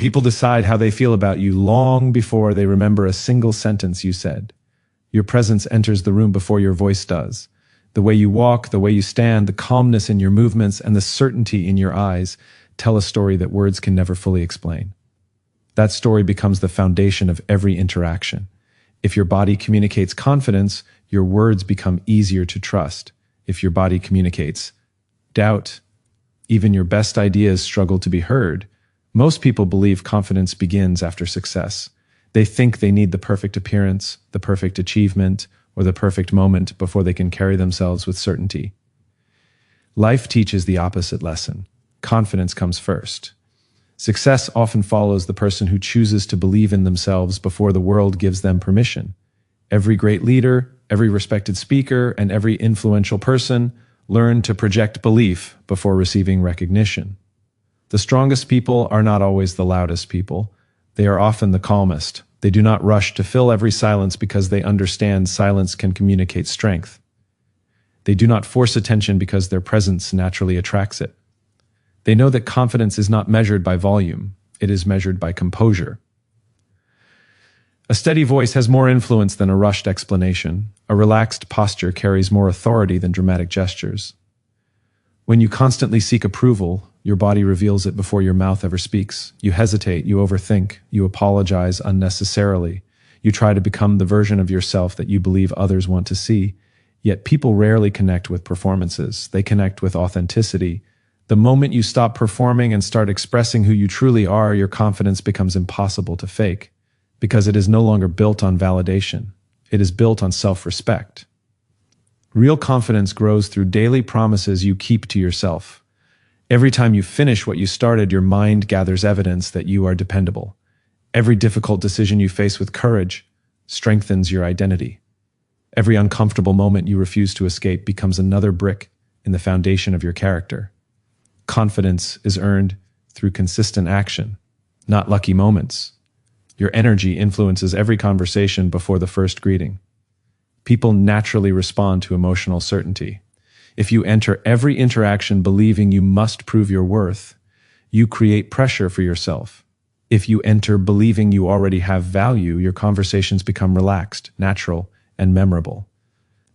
People decide how they feel about you long before they remember a single sentence you said. Your presence enters the room before your voice does. The way you walk, the way you stand, the calmness in your movements, and the certainty in your eyes tell a story that words can never fully explain. That story becomes the foundation of every interaction. If your body communicates confidence, your words become easier to trust. If your body communicates doubt, even your best ideas struggle to be heard. Most people believe confidence begins after success. They think they need the perfect appearance, the perfect achievement, or the perfect moment before they can carry themselves with certainty. Life teaches the opposite lesson. Confidence comes first. Success often follows the person who chooses to believe in themselves before the world gives them permission. Every great leader, every respected speaker, and every influential person learned to project belief before receiving recognition. The strongest people are not always the loudest people. They are often the calmest. They do not rush to fill every silence because they understand silence can communicate strength. They do not force attention because their presence naturally attracts it. They know that confidence is not measured by volume. It is measured by composure. A steady voice has more influence than a rushed explanation. A relaxed posture carries more authority than dramatic gestures. When you constantly seek approval, your body reveals it before your mouth ever speaks. You hesitate, you overthink, you apologize unnecessarily. You try to become the version of yourself that you believe others want to see. Yet people rarely connect with performances. They connect with authenticity. The moment you stop performing and start expressing who you truly are, your confidence becomes impossible to fake, because it is no longer built on validation. It is built on self-respect. Real confidence grows through daily promises you keep to yourself. Every time you finish what you started, your mind gathers evidence that you are dependable. Every difficult decision you face with courage strengthens your identity. Every uncomfortable moment you refuse to escape becomes another brick in the foundation of your character. Confidence is earned through consistent action, not lucky moments. Your energy influences every conversation before the first greeting. People naturally respond to emotional certainty. If you enter every interaction believing you must prove your worth, you create pressure for yourself. If you enter believing you already have value, your conversations become relaxed, natural, and memorable.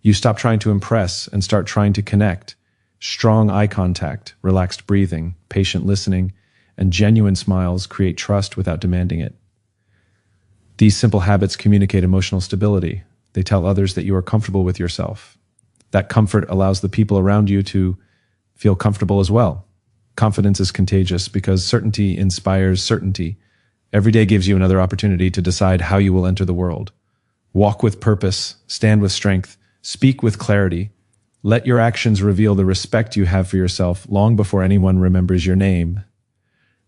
You stop trying to impress and start trying to connect. Strong eye contact, relaxed breathing, patient listening, and genuine smiles create trust without demanding it. These simple habits communicate emotional stability. They tell others that you are comfortable with yourself. That comfort allows the people around you to feel comfortable as well. Confidence is contagious because certainty inspires certainty. Every day gives you another opportunity to decide how you will enter the world. Walk with purpose, stand with strength, speak with clarity. Let your actions reveal the respect you have for yourself long before anyone remembers your name.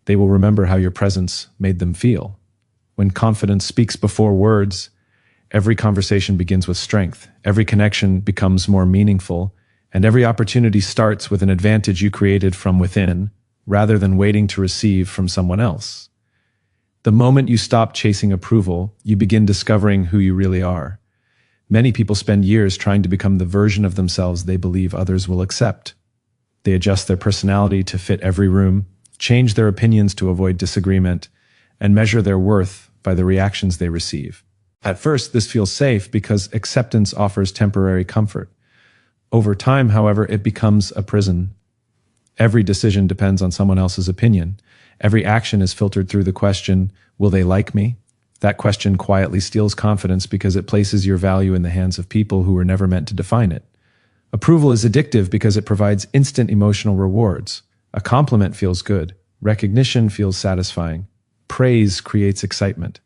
They will remember how your presence made them feel. When confidence speaks before words, every conversation begins with strength, every connection becomes more meaningful, and every opportunity starts with an advantage you created from within, rather than waiting to receive from someone else. The moment you stop chasing approval, you begin discovering who you really are. Many people spend years trying to become the version of themselves they believe others will accept. They adjust their personality to fit every room, change their opinions to avoid disagreement, and measure their worth by the reactions they receive. At first, this feels safe because acceptance offers temporary comfort. Over time, however, it becomes a prison. Every decision depends on someone else's opinion. Every action is filtered through the question, will they like me? That question quietly steals confidence because it places your value in the hands of people who were never meant to define it. Approval is addictive because it provides instant emotional rewards. A compliment feels good. Recognition feels satisfying. Praise creates excitement.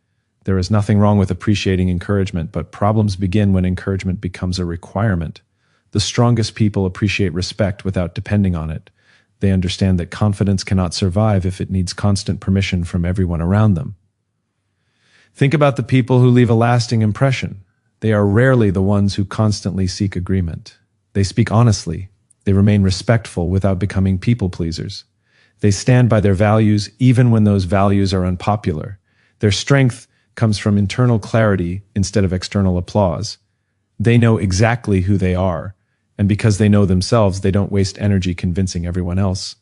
There is nothing wrong with appreciating encouragement, but problems begin when encouragement becomes a requirement. The strongest people appreciate respect without depending on it. They understand that confidence cannot survive if it needs constant permission from everyone around them. Think about the people who leave a lasting impression. They are rarely the ones who constantly seek agreement. They speak honestly. They remain respectful without becoming people pleasers. They stand by their values even when those values are unpopular. Their strength comes from internal clarity instead of external applause. They know exactly who they are, and because they know themselves, they don't waste energy convincing everyone else.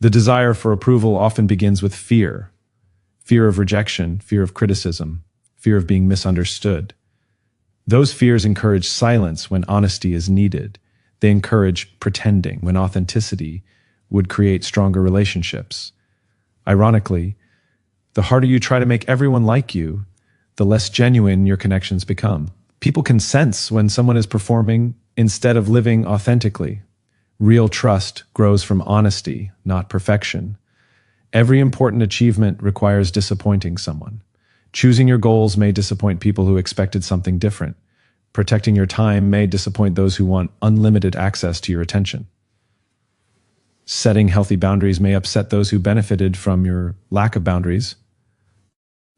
The desire for approval often begins with fear. fear of rejection, fear of criticism, fear of being misunderstood. Those fears encourage silence when honesty is needed. They encourage pretending when authenticity would create stronger relationships. Ironically, the harder you try to make everyone like you, the less genuine your connections become. People can sense when someone is performing instead of living authentically. Real trust grows from honesty, not perfection. Every important achievement requires disappointing someone. Choosing your goals may disappoint people who expected something different. Protecting your time may disappoint those who want unlimited access to your attention. Setting healthy boundaries may upset those who benefited from your lack of boundaries.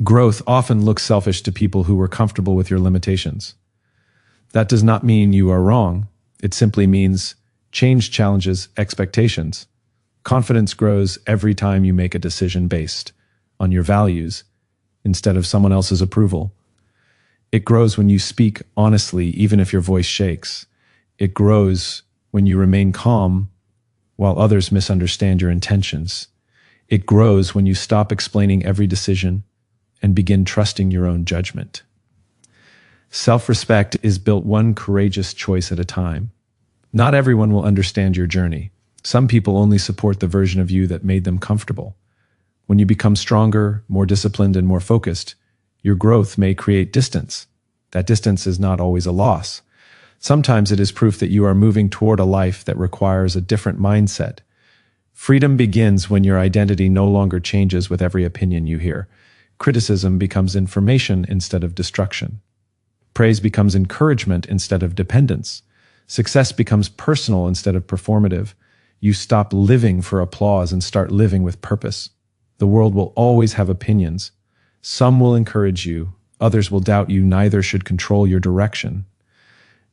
Growth often looks selfish to people who were comfortable with your limitations. That does not mean you are wrong. It simply means change challenges expectations. Confidence grows every time you make a decision based on your values instead of someone else's approval. It grows when you speak honestly, even if your voice shakes. It grows when you remain calm while others misunderstand your intentions. It grows when you stop explaining every decision and begin trusting your own judgment. Self-respect is built one courageous choice at a time. Not everyone will understand your journey. Some people only support the version of you that made them comfortable. When you become stronger, more disciplined, and more focused, your growth may create distance. That distance is not always a loss. Sometimes it is proof that you are moving toward a life that requires a different mindset. Freedom begins when your identity no longer changes with every opinion you hear. Criticism becomes information instead of destruction. Praise becomes encouragement instead of dependence. Success becomes personal instead of performative. You stop living for applause and start living with purpose. The world will always have opinions. Some will encourage you, others will doubt you. Neither should control your direction.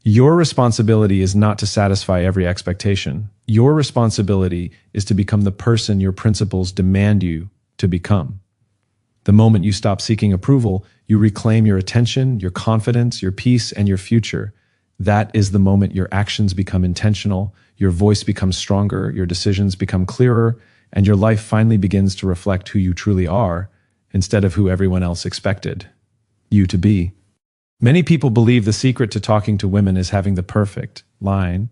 Your responsibility is not to satisfy every expectation. Your responsibility is to become the person your principles demand you to become. The moment you stop seeking approval, you reclaim your attention, your confidence, your peace, and your future. That is the moment your actions become intentional, your voice becomes stronger, your decisions become clearer, and your life finally begins to reflect who you truly are instead of who everyone else expected you to be. Many people believe the secret to talking to women is having the perfect line,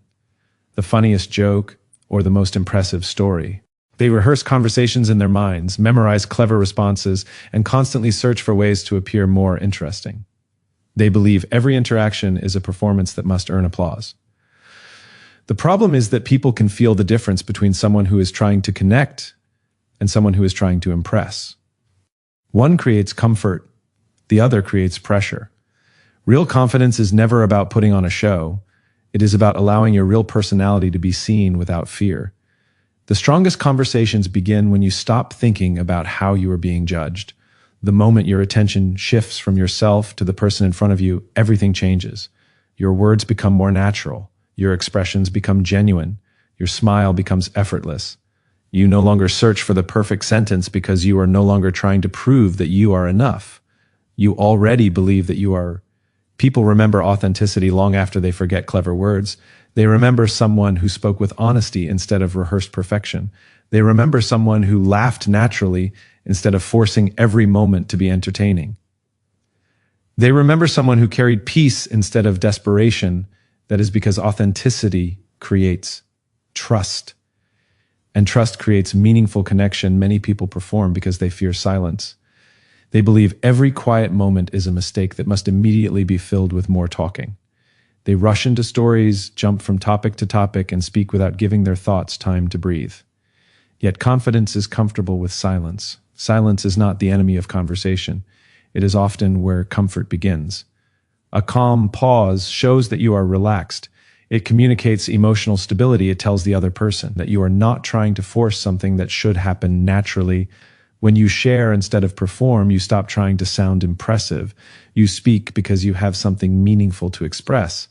the funniest joke, or the most impressive story. They rehearse conversations in their minds, memorize clever responses, and constantly search for ways to appear more interesting. They believe every interaction is a performance that must earn applause. The problem is that people can feel the difference between someone who is trying to connect and someone who is trying to impress. One creates comfort, the other creates pressure. Real confidence is never about putting on a show. It is about allowing your real personality to be seen without fear. The strongest conversations begin when you stop thinking about how you are being judged. The moment your attention shifts from yourself to the person in front of you, everything changes. Your words become more natural. Your expressions become genuine. Your smile becomes effortless. You no longer search for the perfect sentence because you are no longer trying to prove that you are enough. You already believe that you are. People remember authenticity long after they forget clever words. They remember someone who spoke with honesty instead of rehearsed perfection. They remember someone who laughed naturally instead of forcing every moment to be entertaining. They remember someone who carried peace instead of desperation. That is because authenticity creates trust. And trust creates meaningful connection. Many people perform because they fear silence. They believe every quiet moment is a mistake that must immediately be filled with more talking. They rush into stories, jump from topic to topic, and speak without giving their thoughts time to breathe. Yet confidence is comfortable with silence. Silence is not the enemy of conversation. It is often where comfort begins. A calm pause shows that you are relaxed. It communicates emotional stability. It tells the other person that you are not trying to force something that should happen naturally. When you share instead of perform, you stop trying to sound impressive. You speak because you have something meaningful to express.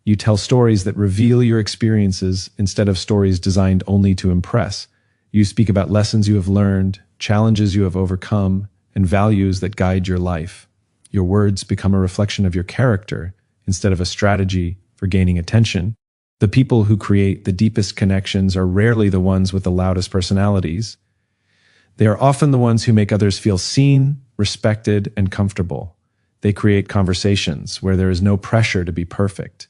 You tell stories that reveal your experiences instead of stories designed only to impress. You speak about lessons you have learned, challenges you have overcome, and values that guide your life. Your words become a reflection of your character instead of a strategy for gaining attention. The people who create the deepest connections are rarely the ones with the loudest personalities. They are often the ones who make others feel seen, respected, and comfortable. They create conversations where there is no pressure to be perfect.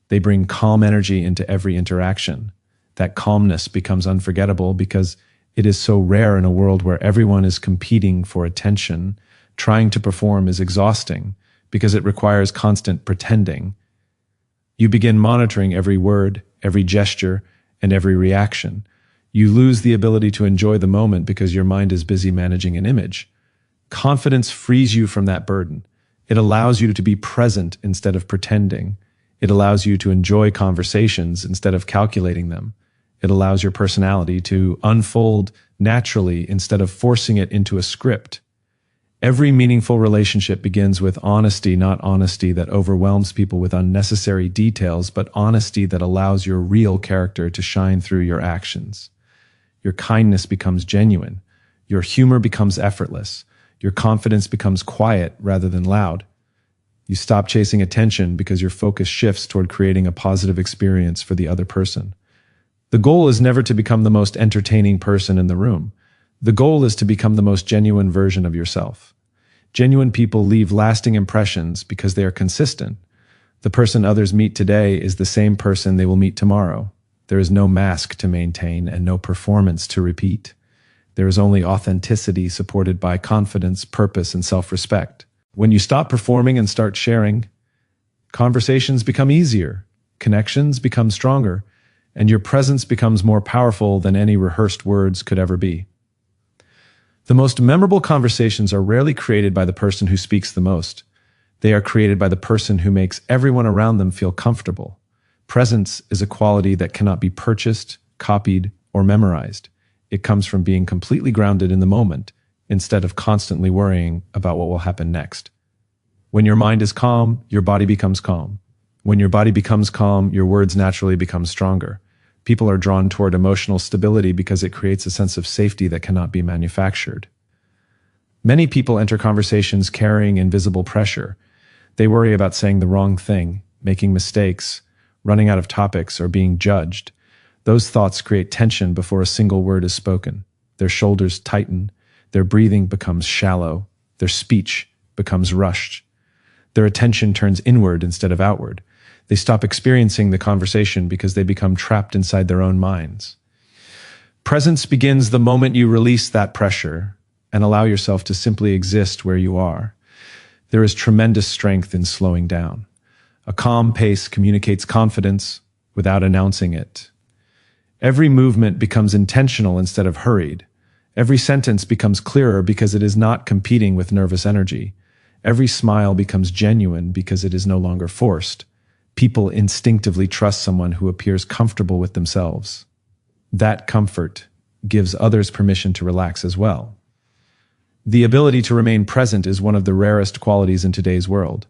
They bring calm energy into every interaction. That calmness becomes unforgettable because it is so rare in a world where everyone is competing for attention. Trying to perform is exhausting because it requires constant pretending. You begin monitoring every word, every gesture, and every reaction. You lose the ability to enjoy the moment because your mind is busy managing an image. Confidence frees you from that burden. It allows you to be present instead of pretending. It allows you to enjoy conversations instead of calculating them. It allows your personality to unfold naturally instead of forcing it into a script. Every meaningful relationship begins with honesty, not honesty that overwhelms people with unnecessary details, but honesty that allows your real character to shine through your actions. Your kindness becomes genuine. Your humor becomes effortless. Your confidence becomes quiet rather than loud. You stop chasing attention because your focus shifts toward creating a positive experience for the other person. The goal is never to become the most entertaining person in the room. The goal is to become the most genuine version of yourself. Genuine people leave lasting impressions because they are consistent. The person others meet today is the same person they will meet tomorrow. There is no mask to maintain and no performance to repeat. There is only authenticity supported by confidence, purpose, and self-respect. When you stop performing and start sharing, conversations become easier, connections become stronger, and your presence becomes more powerful than any rehearsed words could ever be. The most memorable conversations are rarely created by the person who speaks the most. They are created by the person who makes everyone around them feel comfortable. Presence is a quality that cannot be purchased, copied, or memorized. It comes from being completely grounded in the moment, instead of constantly worrying about what will happen next. When your mind is calm, your body becomes calm. When your body becomes calm, your words naturally become stronger. People are drawn toward emotional stability because it creates a sense of safety that cannot be manufactured. Many people enter conversations carrying invisible pressure. They worry about saying the wrong thing, making mistakes, running out of topics, or being judged. Those thoughts create tension before a single word is spoken. Their shoulders tighten, their breathing becomes shallow, their speech becomes rushed. Their attention turns inward instead of outward. They stop experiencing the conversation because they become trapped inside their own minds. Presence begins the moment you release that pressure and allow yourself to simply exist where you are. There is tremendous strength in slowing down. A calm pace communicates confidence without announcing it. Every movement becomes intentional instead of hurried. Every sentence becomes clearer because it is not competing with nervous energy. Every smile becomes genuine because it is no longer forced. People instinctively trust someone who appears comfortable with themselves. That comfort gives others permission to relax as well. The ability to remain present is one of the rarest qualities in today's world.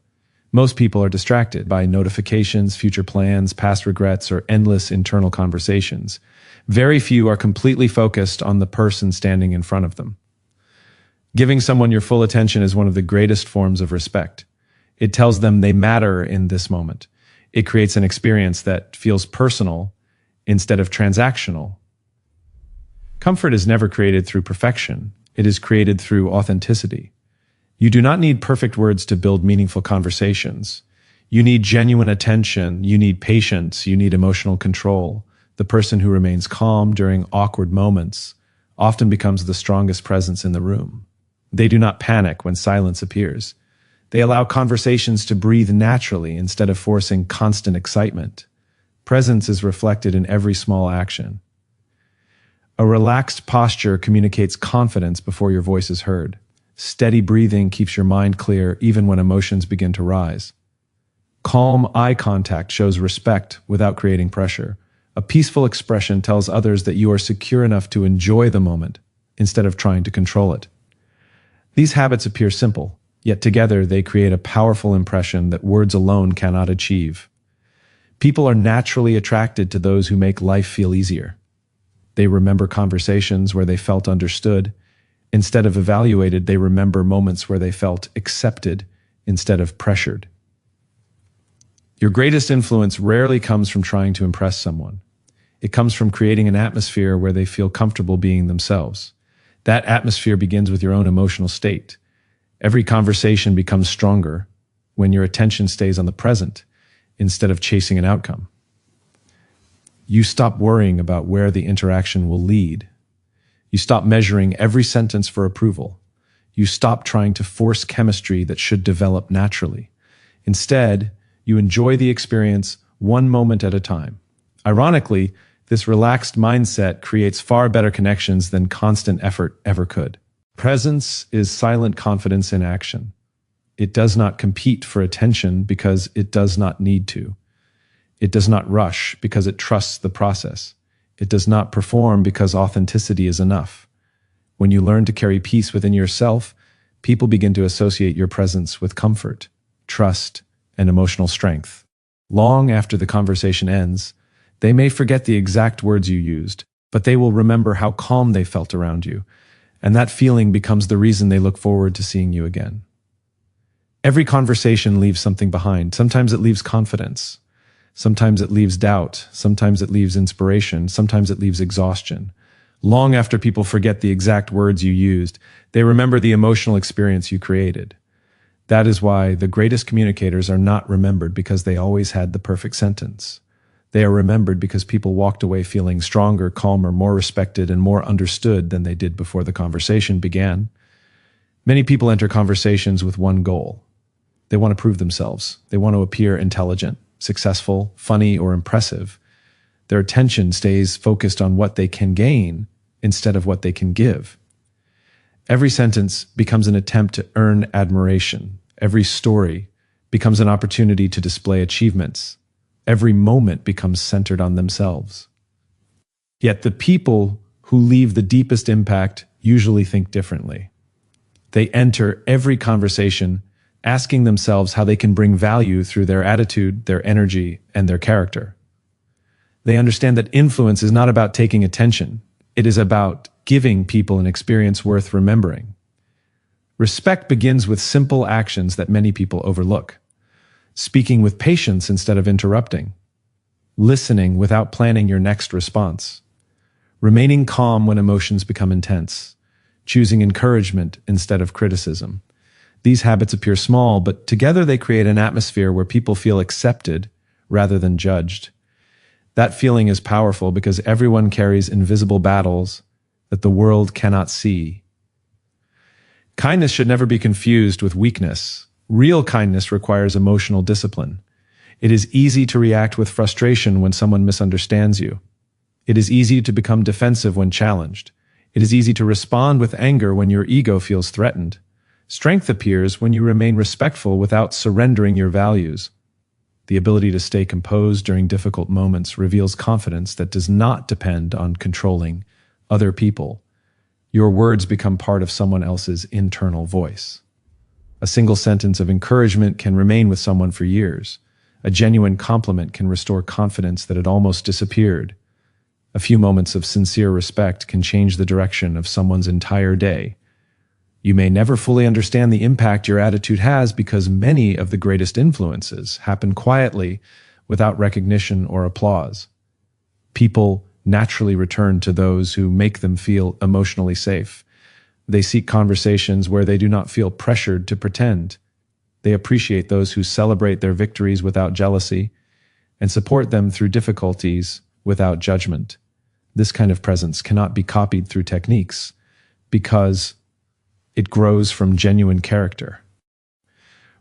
Most people are distracted by notifications, future plans, past regrets, or endless internal conversations. Very few are completely focused on the person standing in front of them. Giving someone your full attention is one of the greatest forms of respect. It tells them they matter in this moment. It creates an experience that feels personal instead of transactional. Comfort is never created through perfection. It is created through authenticity. You do not need perfect words to build meaningful conversations. You need genuine attention. You need patience. You need emotional control. The person who remains calm during awkward moments often becomes the strongest presence in the room. They do not panic when silence appears. They allow conversations to breathe naturally instead of forcing constant excitement. Presence is reflected in every small action. A relaxed posture communicates confidence before your voice is heard. Steady breathing keeps your mind clear even when emotions begin to rise. Calm eye contact shows respect without creating pressure. A peaceful expression tells others that you are secure enough to enjoy the moment instead of trying to control it. These habits appear simple, yet together they create a powerful impression that words alone cannot achieve. People are naturally attracted to those who make life feel easier. They remember conversations where they felt understood. Instead of evaluated, they remember moments where they felt accepted instead of pressured. Your greatest influence rarely comes from trying to impress someone. It comes from creating an atmosphere where they feel comfortable being themselves. That atmosphere begins with your own emotional state. Every conversation becomes stronger when your attention stays on the present instead of chasing an outcome. You stop worrying about where the interaction will lead. You stop measuring every sentence for approval. You stop trying to force chemistry that should develop naturally. Instead, you enjoy the experience one moment at a time. Ironically, this relaxed mindset creates far better connections than constant effort ever could. Presence is silent confidence in action. It does not compete for attention because it does not need to. It does not rush because it trusts the process. It does not perform because authenticity is enough. When you learn to carry peace within yourself, people begin to associate your presence with comfort, trust, and emotional strength. Long after the conversation ends, they may forget the exact words you used, but they will remember how calm they felt around you, and that feeling becomes the reason they look forward to seeing you again. Every conversation leaves something behind. Sometimes it leaves confidence. Sometimes it leaves doubt. Sometimes it leaves inspiration. Sometimes it leaves exhaustion. Long after people forget the exact words you used, they remember the emotional experience you created. That is why the greatest communicators are not remembered because they always had the perfect sentence. They are remembered because people walked away feeling stronger, calmer, more respected, and more understood than they did before the conversation began. Many people enter conversations with one goal. They want to prove themselves. They want to appear intelligent, successful, funny, or impressive. Their attention stays focused on what they can gain instead of what they can give. Every sentence becomes an attempt to earn admiration. Every story becomes an opportunity to display achievements. Every moment becomes centered on themselves. Yet the people who leave the deepest impact usually think differently. They enter every conversation asking themselves how they can bring value through their attitude, their energy, and their character. They understand that influence is not about taking attention. It is about giving people an experience worth remembering. Respect begins with simple actions that many people overlook. Speaking with patience instead of interrupting. Listening without planning your next response. Remaining calm when emotions become intense. Choosing encouragement instead of criticism. These habits appear small, but together they create an atmosphere where people feel accepted rather than judged. That feeling is powerful because everyone carries invisible battles that the world cannot see. Kindness should never be confused with weakness. Real kindness requires emotional discipline. It is easy to react with frustration when someone misunderstands you. It is easy to become defensive when challenged. It is easy to respond with anger when your ego feels threatened. Strength appears when you remain respectful without surrendering your values. The ability to stay composed during difficult moments reveals confidence that does not depend on controlling other people. Your words become part of someone else's internal voice. A single sentence of encouragement can remain with someone for years. A genuine compliment can restore confidence that had almost disappeared. A few moments of sincere respect can change the direction of someone's entire day. You may never fully understand the impact your attitude has because many of the greatest influences happen quietly without recognition or applause. People naturally return to those who make them feel emotionally safe. They seek conversations where they do not feel pressured to pretend. They appreciate those who celebrate their victories without jealousy and support them through difficulties without judgment. This kind of presence cannot be copied through techniques because it grows from genuine character.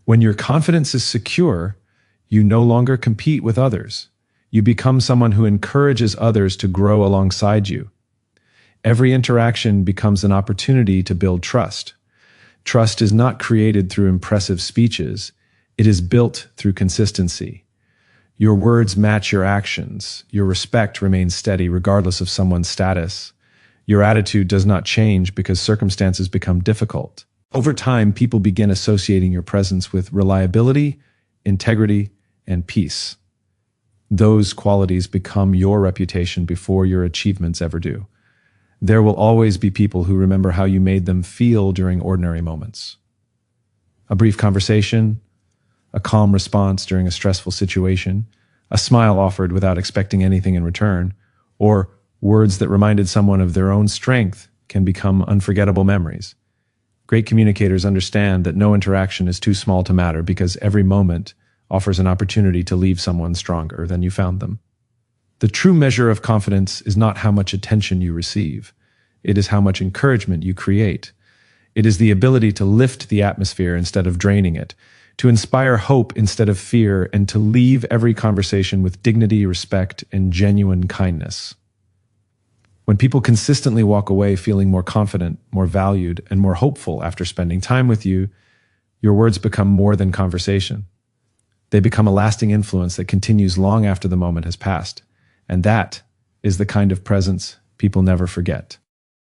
When your confidence is secure, you no longer compete with others. You become someone who encourages others to grow alongside you. Every interaction becomes an opportunity to build trust. Trust is not created through impressive speeches. It is built through consistency. Your words match your actions. Your respect remains steady regardless of someone's status. Your attitude does not change because circumstances become difficult. Over time, people begin associating your presence with reliability, integrity, and peace. Those qualities become your reputation before your achievements ever do. There will always be people who remember how you made them feel during ordinary moments. A brief conversation, a calm response during a stressful situation, a smile offered without expecting anything in return, or words that reminded someone of their own strength can become unforgettable memories. Great communicators understand that no interaction is too small to matter because every moment offers an opportunity to leave someone stronger than you found them. The true measure of confidence is not how much attention you receive. It is how much encouragement you create. It is the ability to lift the atmosphere instead of draining it, to inspire hope instead of fear, and to leave every conversation with dignity, respect, and genuine kindness. When people consistently walk away feeling more confident, more valued, and more hopeful after spending time with you, your words become more than conversation. They become a lasting influence that continues long after the moment has passed. And that is the kind of presence people never forget.